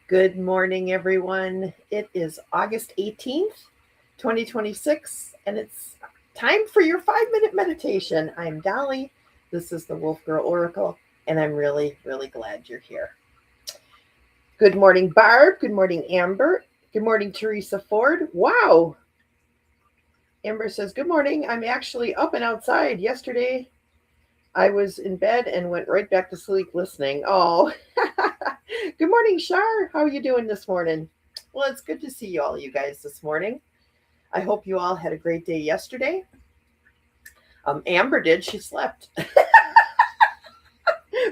Good morning, everyone. It is August 18th, 2026, and it's time for your 5-minute meditation. I'm Dali. This is the Wolf Girl Oracle, and I'm really, really glad you're here. Good morning, Barb. Good morning, Amber. Good morning, Teresa Ford. Wow. Amber says, good morning. I'm actually up and outside. Yesterday, I was in bed and went right back to sleep listening. Oh, good morning, Shar. How are you doing this morning? Well, it's good to see you all, you guys, this morning. I hope you all had a great day yesterday. Amber did. She slept,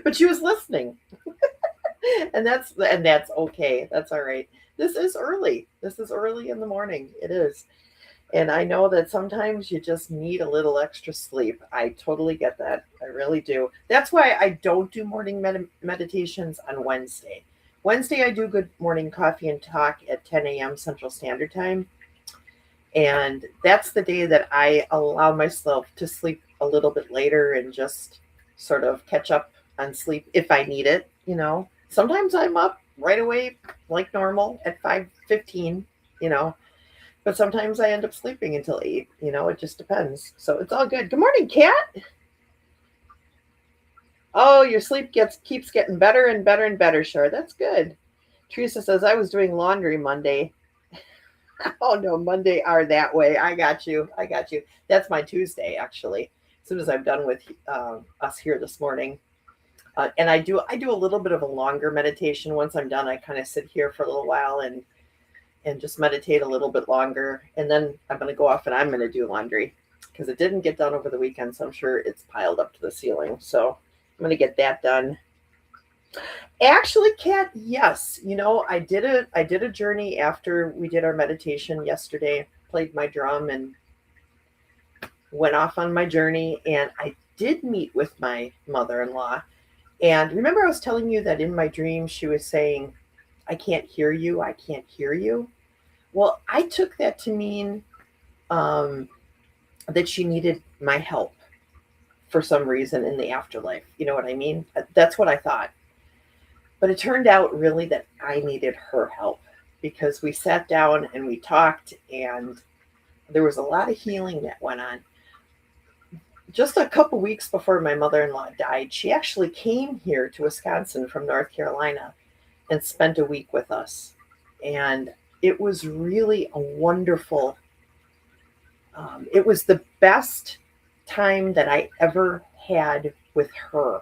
but she was listening, and that's okay. That's all right. This is early. This is early in the morning. It is. And I know that sometimes you just need a little extra sleep. I totally get that. I really do. That's why I don't do morning meditations on Wednesday. Wednesday, I do Good Morning Coffee and Talk at 10 a.m. Central Standard Time. And that's the day that I allow myself to sleep a little bit later and just sort of catch up on sleep if I need it. Sometimes I'm up right away like normal at 5:15, but sometimes I end up sleeping until 8. It just depends. So it's all good. Good morning, Kat. Oh, your sleep keeps getting better and better and better, Shar. That's good. Teresa says, I was doing laundry Monday. Oh, no, Monday are that way. I got you. That's my Tuesday, actually, as soon as I'm done with us here this morning. And I do a little bit of a longer meditation. Once I'm done, I kind of sit here for a little while and just meditate a little bit longer. And then I'm going to go off and I'm going to do laundry because it didn't get done over the weekend. So I'm sure it's piled up to the ceiling. So I'm going to get that done. Actually, Kat, yes. I did a journey after we did our meditation yesterday, played my drum and went off on my journey. And I did meet with my mother-in-law. And remember I was telling you that in my dream, she was saying, I can't hear you. I can't hear you. Well, I took that to mean that she needed my help for some reason in the afterlife. You know what I mean? That's what I thought. But it turned out really that I needed her help because we sat down and we talked and there was a lot of healing that went on. Just a couple weeks before my mother-in-law died, she actually came here to Wisconsin from North Carolina and spent a week with us. And it was really a wonderful, it was the best time that I ever had with her.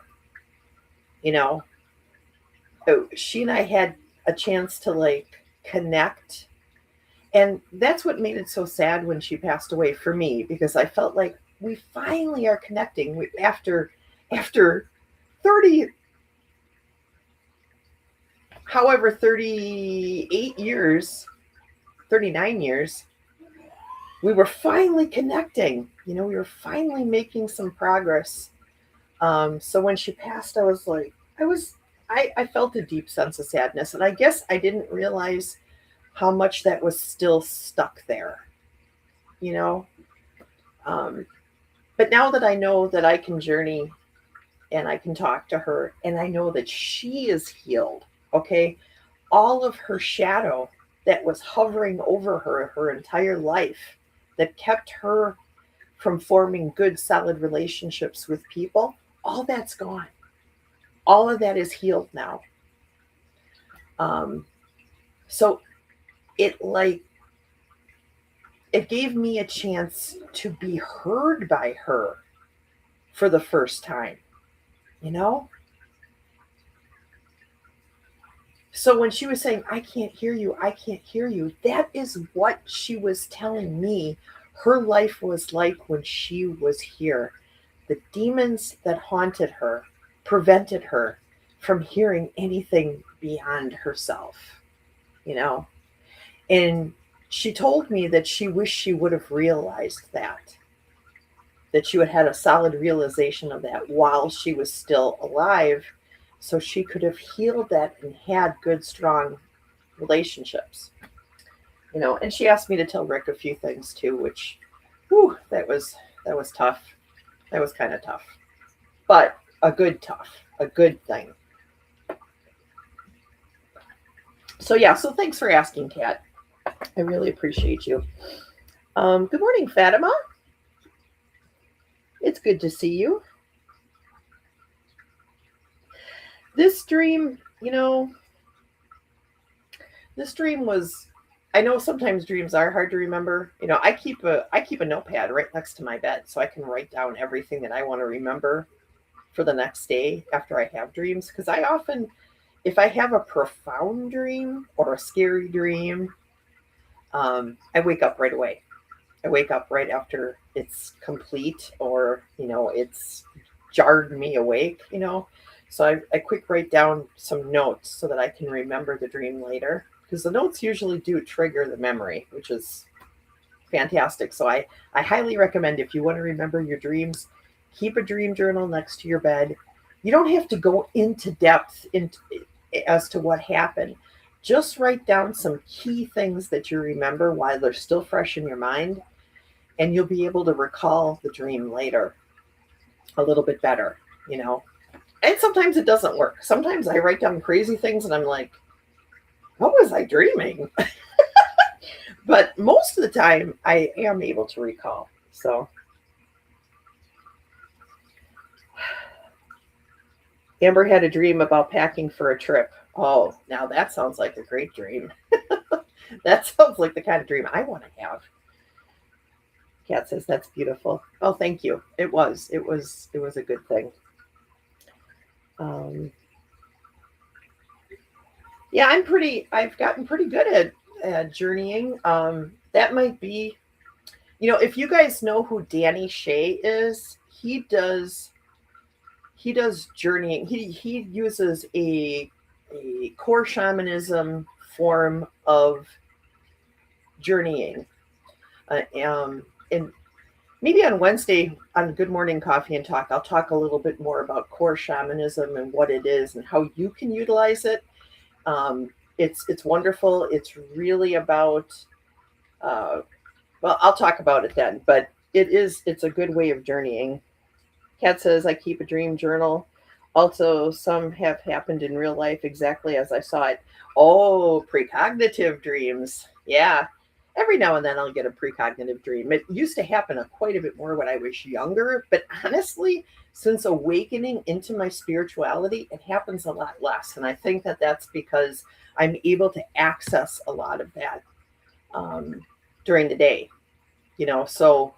She and I had a chance to connect. And that's what made it so sad when she passed away for me, because I felt like we finally are connecting after 30, however, 38 years, 39 years, we were finally connecting. We were finally making some progress. So when she passed, I was like, I felt a deep sense of sadness. And I guess I didn't realize how much that was still stuck there, But now that I know that I can journey and I can talk to her and I know that she is healed, okay, all of her shadow that was hovering over her entire life, that kept her from forming good, solid relationships with people, all that's gone. All of that is healed now. So it gave me a chance to be heard by her for the first time, So when she was saying, I can't hear you, that is what she was telling me her life was like when she was here. The demons that haunted her prevented her from hearing anything beyond herself, And she told me that she wished she would have realized that she would have had a solid realization of that while she was still alive, so she could have healed that and had good, strong relationships. And she asked me to tell Rick a few things too, which, whew, that was tough. That was kind of tough, but a good thing. So yeah, so thanks for asking, Kat. I really appreciate you. Good morning, Fatima. It's good to see you. This dream, this dream was. I know sometimes dreams are hard to remember. I keep a notepad right next to my bed so I can write down everything that I want to remember for the next day after I have dreams. Because I often, if I have a profound dream or a scary dream, I wake up right away. I wake up right after it's complete, or it's jarred me awake. So I quick write down some notes so that I can remember the dream later, because the notes usually do trigger the memory, which is fantastic. So I highly recommend, if you want to remember your dreams, keep a dream journal next to your bed. You don't have to go into depth as to what happened. Just write down some key things that you remember while they're still fresh in your mind, and you'll be able to recall the dream later a little bit better. And sometimes it doesn't work. Sometimes I write down crazy things and I'm like, what was I dreaming? But most of the time I am able to recall. So Amber had a dream about packing for a trip. Oh, now that sounds like a great dream. That sounds like the kind of dream I want to have. Kat says that's beautiful. Oh, thank you. It was a good thing. Yeah, I've gotten pretty good at journeying. That might be, if you guys know who Danny Shea is, he does journeying. He uses a core shamanism form of journeying. And maybe on Wednesday on Good Morning Coffee and Talk, I'll talk a little bit more about core shamanism and what it is and how you can utilize it. It's wonderful. It's really about, well, I'll talk about it then, but it's a good way of journeying. Kat says, I keep a dream journal. Also, some have happened in real life exactly as I saw it. Oh, precognitive dreams. Yeah. Every now and then I'll get a precognitive dream. It used to happen quite a bit more when I was younger, but honestly, since awakening into my spirituality, it happens a lot less. And I think that that's because I'm able to access a lot of that during the day, so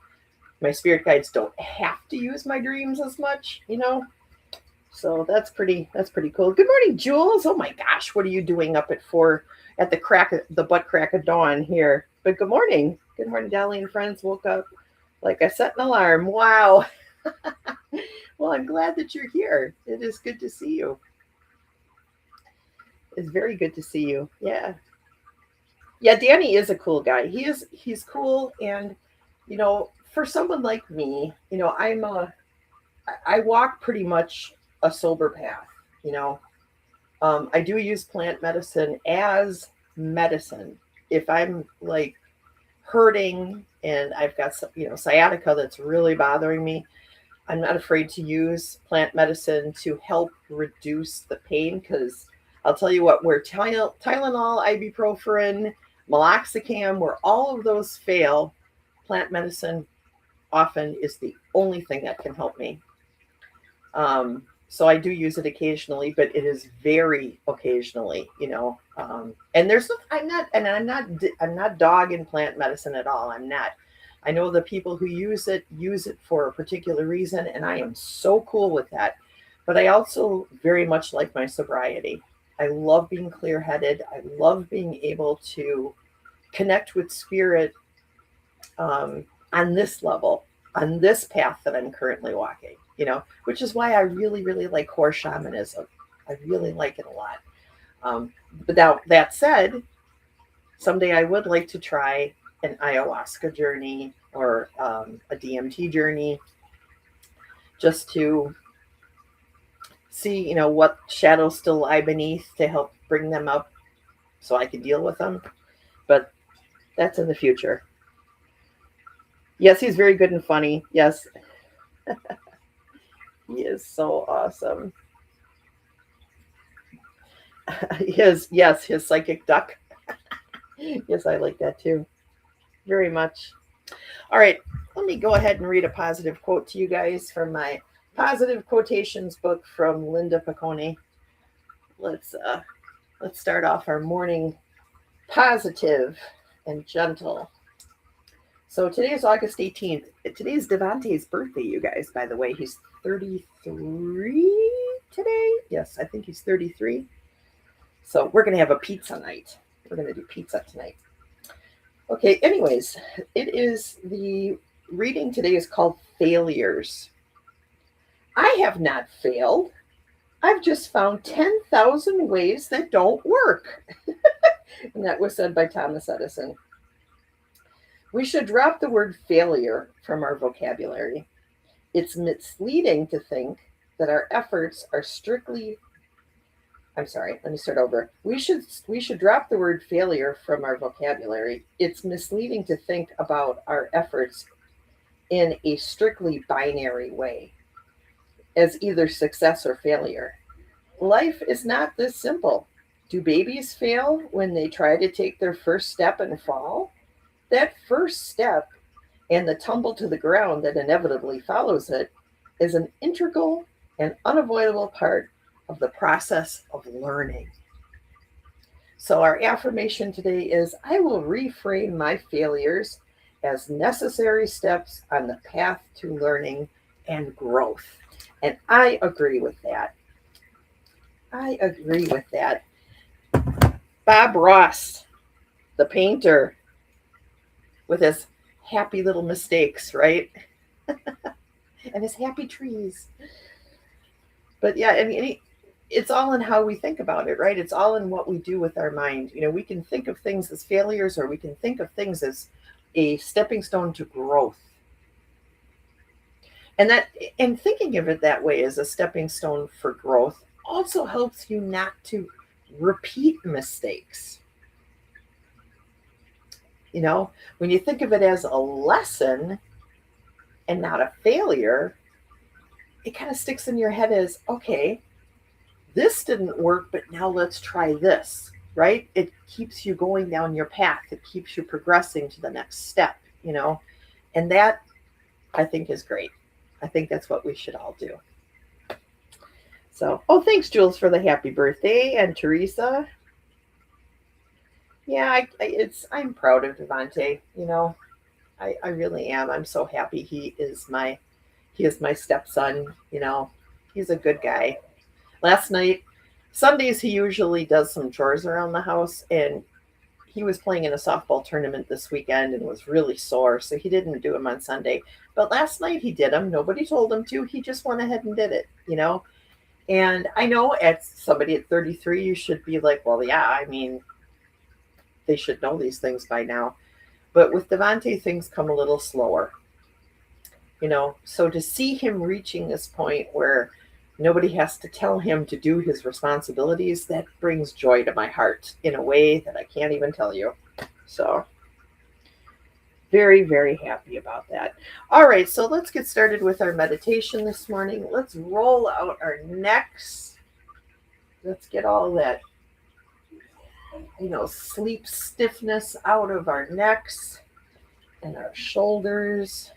my spirit guides don't have to use my dreams as much, So that's pretty cool. Good morning, Jules. Oh my gosh, what are you doing up at 4 at the butt crack of dawn here? But good morning. Good morning, Dali and friends. Woke up like I set an alarm. Wow. Well, I'm glad that you're here. It is good to see you. It's very good to see you. Yeah. Yeah, Danny is a cool guy. He's cool, and for someone like me, I walk pretty much a sober path. I do use plant medicine as medicine. If I'm like hurting and I've got some, sciatica that's really bothering me, I'm not afraid to use plant medicine to help reduce the pain, because I'll tell you what, where Tylenol, ibuprofen, meloxicam, where all of those fail, plant medicine often is the only thing that can help me. So I do use it occasionally, but it is very occasionally, and I'm not dogging plant medicine at all. I'm not. I know the people who use it for a particular reason, and I am so cool with that. But I also very much like my sobriety. I love being clear-headed. I love being able to connect with spirit on this level, on this path that I'm currently walking, which is why I really, really like core shamanism. I really like it a lot. But now, that said, someday I would like to try an ayahuasca journey or a DMT journey, just to see, what shadows still lie beneath, to help bring them up, so I can deal with them. But that's in the future. Yes, he's very good and funny. Yes, he is so awesome. His psychic duck. Yes, I like that too. Very much. All right, let me go ahead and read a positive quote to you guys from my positive quotations book from Linda Piccone. Let's uh let's start off our morning positive and gentle. So today is August 18th. Today's Devante's birthday, you guys, by the way. He's 33 today. Yes, I think he's 33. So we're going to have a pizza night. We're going to do pizza tonight. Okay, anyways, it is the reading today is called Failures. I have not failed. I've just found 10,000 ways that don't work. And that was said by Thomas Edison. We should drop the word failure from our vocabulary. It's misleading to think that our efforts are strictly I'm sorry, let me start over. We should drop the word failure from our vocabulary. It's misleading to think about our efforts in a strictly binary way as either success or failure. Life is not this simple. Do babies fail when they try to take their first step and fall? That first step and the tumble to the ground that inevitably follows it is an integral and unavoidable part of the process of learning. So, our affirmation today is I will reframe my failures as necessary steps on the path to learning and growth. And I agree with that. I agree with that. Bob Ross, the painter, with his happy little mistakes, right? And his happy trees. But yeah, I mean, it's all in how we think about it, right? It's all in what we do with our mind. We can think of things as failures, or we can think of things as a stepping stone to growth. And thinking of it that way as a stepping stone for growth also helps you not to repeat mistakes. When you think of it as a lesson and not a failure, it kind of sticks in your head as, okay, this didn't work, but now let's try this, right? It keeps you going down your path. It keeps you progressing to the next step. And that I think is great. I think that's what we should all do. So, thanks, Jules, for the happy birthday, and Teresa. Yeah, I'm proud of Devante. I really am. I'm so happy he is my stepson. He's a good guy. Last night, Sundays, he usually does some chores around the house, and he was playing in a softball tournament this weekend and was really sore, so he didn't do them on Sunday. But last night he did them. Nobody told him to. He just went ahead and did it. And I know as somebody at 33, you should be like, well, yeah, I mean, they should know these things by now. But with Devante, things come a little slower. So to see him reaching this point where nobody has to tell him to do his responsibilities, that brings joy to my heart in a way that I can't even tell you. So very, very happy about that. All right, so let's get started with our meditation this morning. Let's roll out our necks. Let's get all that, sleep stiffness out of our necks and our shoulders.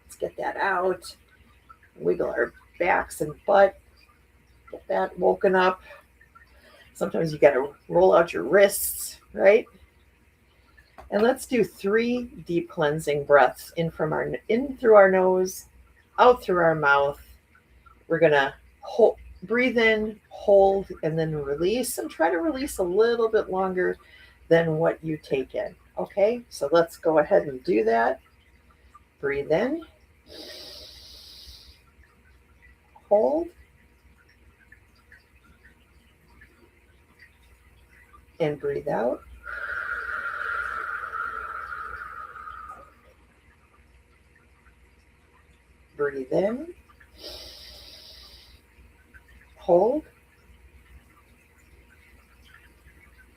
Let's get that out. Wiggle our backs and butt. Get that woken up. Sometimes you got to roll out your wrists, right? And let's do 3 deep cleansing breaths in through our nose, out through our mouth. We're gonna breathe in, hold, and then release, and try to release a little bit longer than what you take in. Okay, so let's go ahead and do that. Breathe in, hold, and breathe out. Breathe in, hold,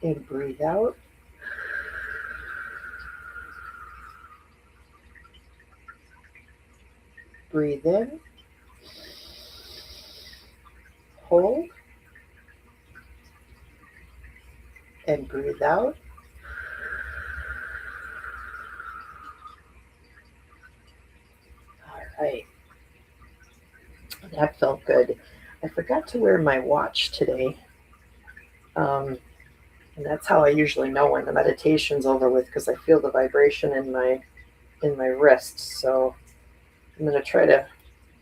and breathe out. Breathe in, hold, and breathe out. All right, that felt good. I forgot to wear my watch today. And that's how I usually know when the meditation's over with because I feel the vibration in my wrist. So I'm going to try to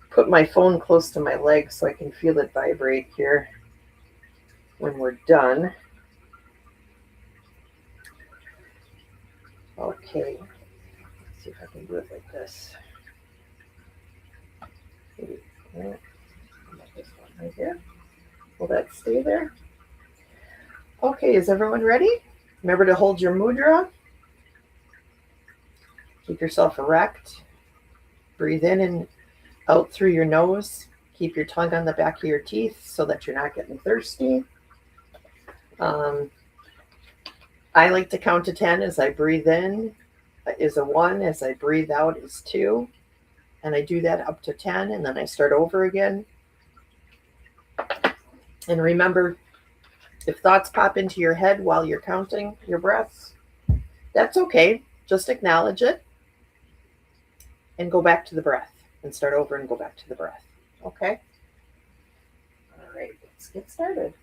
put my phone close to my leg so I can feel it vibrate here when we're done. Okay, let's see if I can do it like this. Maybe this one right here. Will that stay there? Okay, is everyone ready? Remember to hold your mudra. Keep yourself erect. Breathe in and out through your nose. Keep your tongue on the back of your teeth so that you're not getting thirsty. I like to count to 10 as I breathe in is a 1, as I breathe out is 2. And I do that up to 10 and then I start over again. And remember, if thoughts pop into your head while you're counting your breaths, that's okay. Just acknowledge it and go back to the breath and start over and go back to the breath. Okay? All right, let's get started.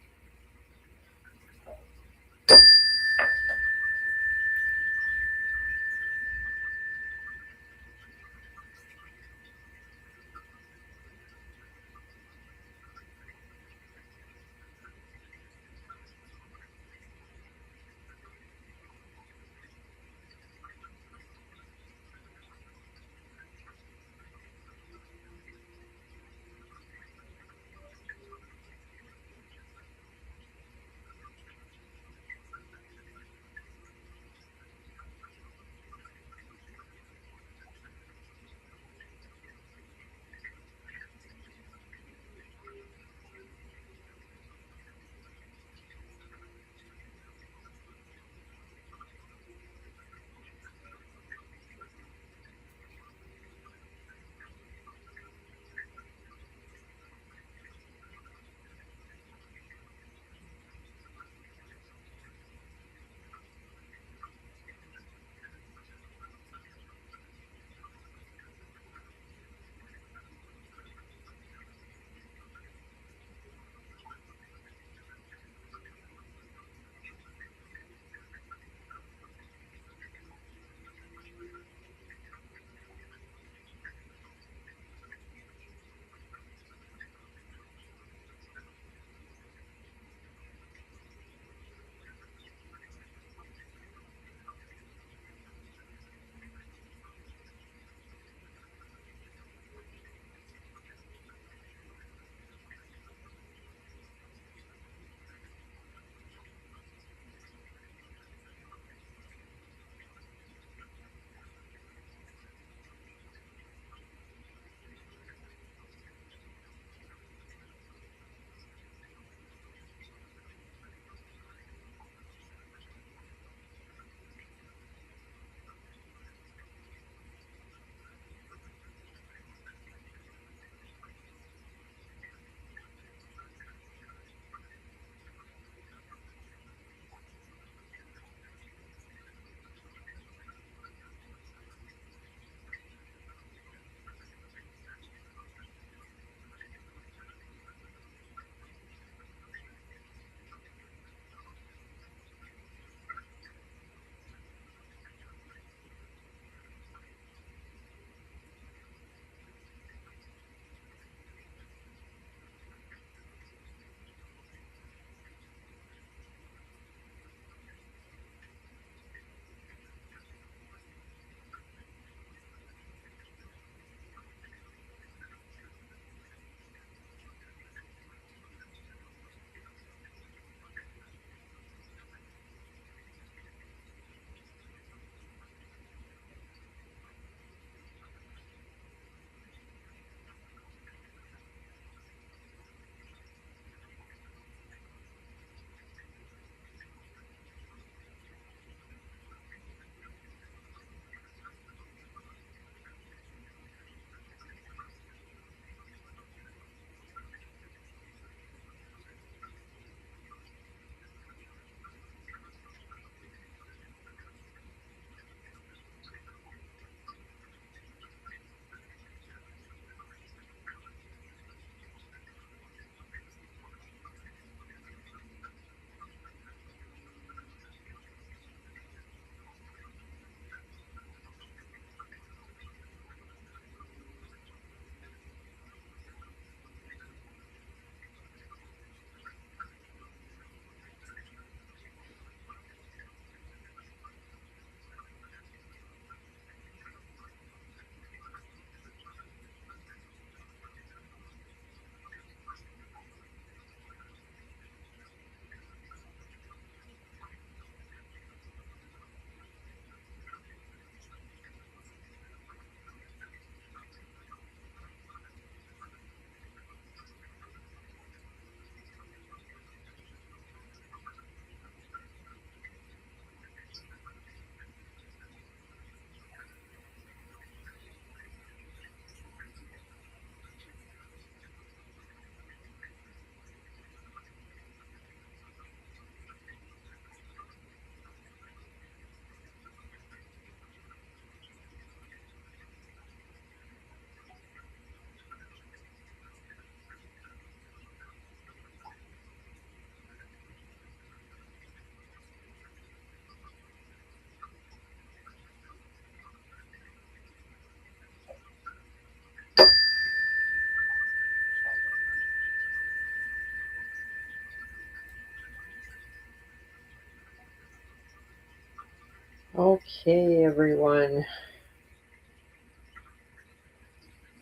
Okay, everyone.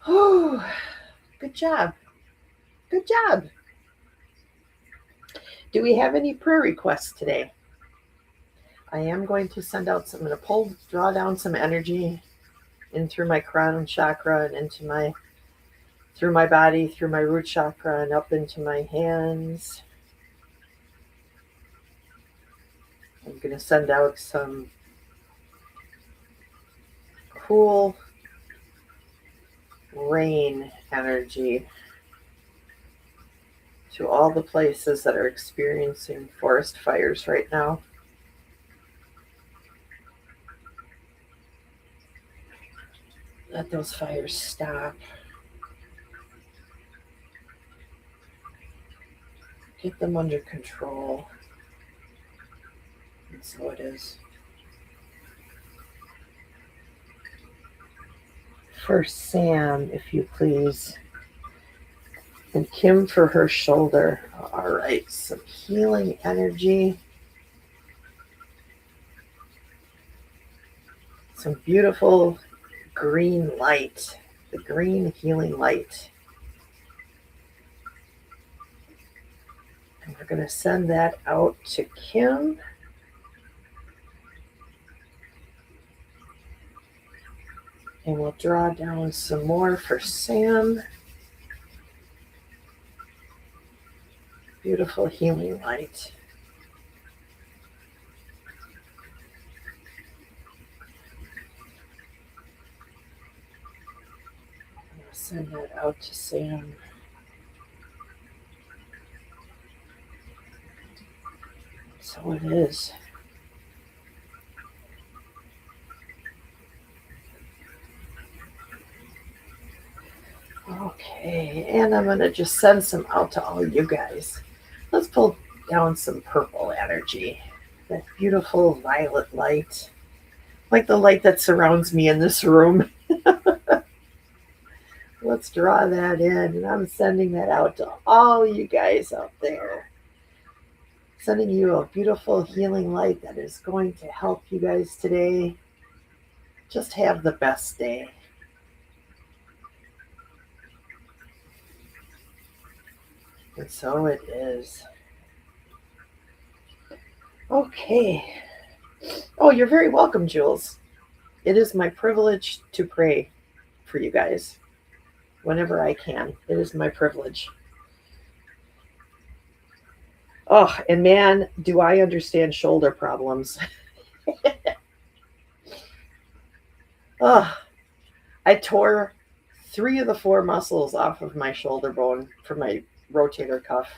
Oh, good job. Good job. Do we have any prayer requests today? I am going to send out some, I'm going to draw down some energy in through my crown chakra and into through my body, through my root chakra, and up into my hands. I'm going to send out some cool rain energy to all the places that are experiencing forest fires right now. Let those fires stop. Get them under control. And so it is. For Sam, if you please. And Kim for her shoulder. All right, some healing energy. Some beautiful green light. The green healing light. And we're going to send that out to Kim. And we'll draw down some more for Sam. Beautiful healing light. I'll send that out to Sam. So it is. Okay, and I'm going to just send some out to all you guys. Let's pull down some purple energy. That beautiful violet light. Like the light that surrounds me in this room. Let's draw that in, and I'm sending that out to all you guys out there. Sending you a beautiful healing light that is going to help you guys today. Just have the best day. And so it is. Okay. Oh, you're very welcome, Jules. It is my privilege to pray for you guys whenever I can. It is my privilege. Oh, and man, do I understand shoulder problems. Oh, I tore 3 of the 4 muscles off of my shoulder bone for my rotator cuff.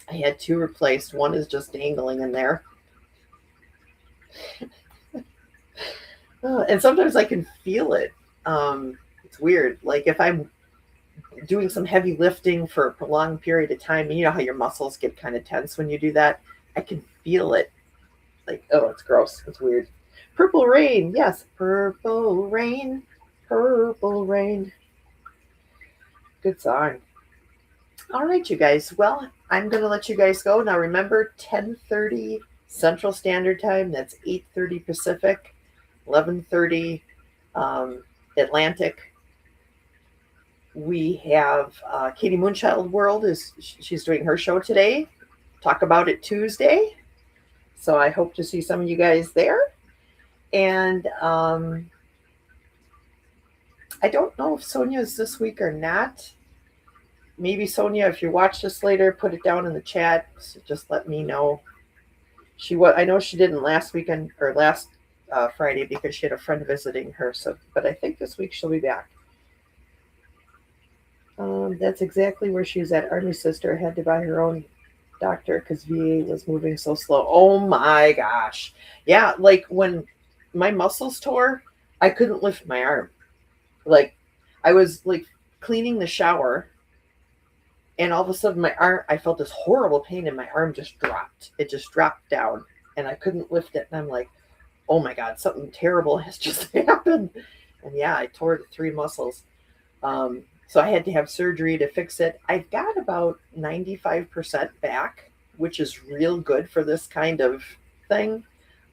I had 2 replaced. One is just dangling in there. And sometimes I can feel it. It's weird. Like if I'm doing some heavy lifting for a prolonged period of time, you know how your muscles get kind of tense when you do that? I can feel it. Like, oh, it's gross. It's weird. Purple rain. Yes, purple rain. Purple rain. Good song. All right, you guys. Well, I'm going to let you guys go. Now, remember, 10:30 Central Standard Time. That's 8:30 Pacific, 11:30 Atlantic. We have Katie Moonchild World. She's doing her show today. Talk About It Tuesday. So I hope to see some of you guys there. And I don't know if Sonia is this week or not. Maybe Sonia, if you watch this later, put it down in the chat. So just let me know. I know she didn't last weekend or last Friday because she had a friend visiting her. But I think this week she'll be back. That's exactly where she was at. Army sister had to buy her own doctor because VA was moving so slow. Oh my gosh. Yeah, like when my muscles tore, I couldn't lift my arm. Like I was like cleaning the shower and all of a sudden my arm, I felt this horrible pain and my arm just dropped. It just dropped down and I couldn't lift it. And I'm like, oh my God, something terrible has just happened. And yeah, I tore 3 muscles. So I had to have surgery to fix it. I've got about 95% back, which is real good for this kind of thing.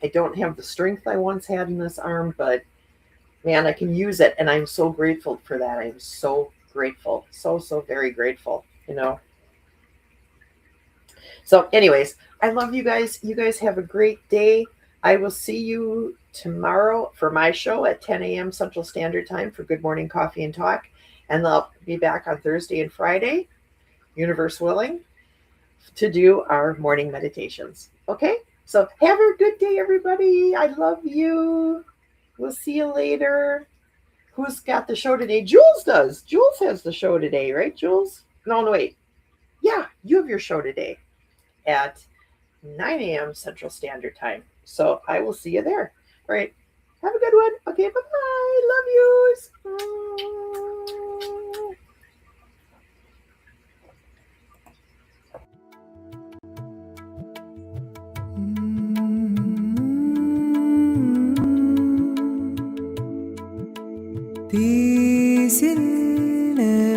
I don't have the strength I once had in this arm, but man, I can use it. And I'm so grateful for that. I'm so grateful. So, so very grateful, you know. So, anyways, I love you guys. You guys have a great day. I will see you tomorrow for my show at 10 a.m. Central Standard Time for Good Morning Coffee and Talk. And I'll be back on Thursday and Friday, universe willing, to do our morning meditations. Okay? So have a good day, everybody. I love you. We'll see you later. Who's got the show today? Jules does. Jules has the show today, right, Jules? No, wait. Yeah, you have your show today at 9 a.m. Central Standard Time. So I will see you there. All right. Have a good one. Okay, bye-bye. Love yous. Peace in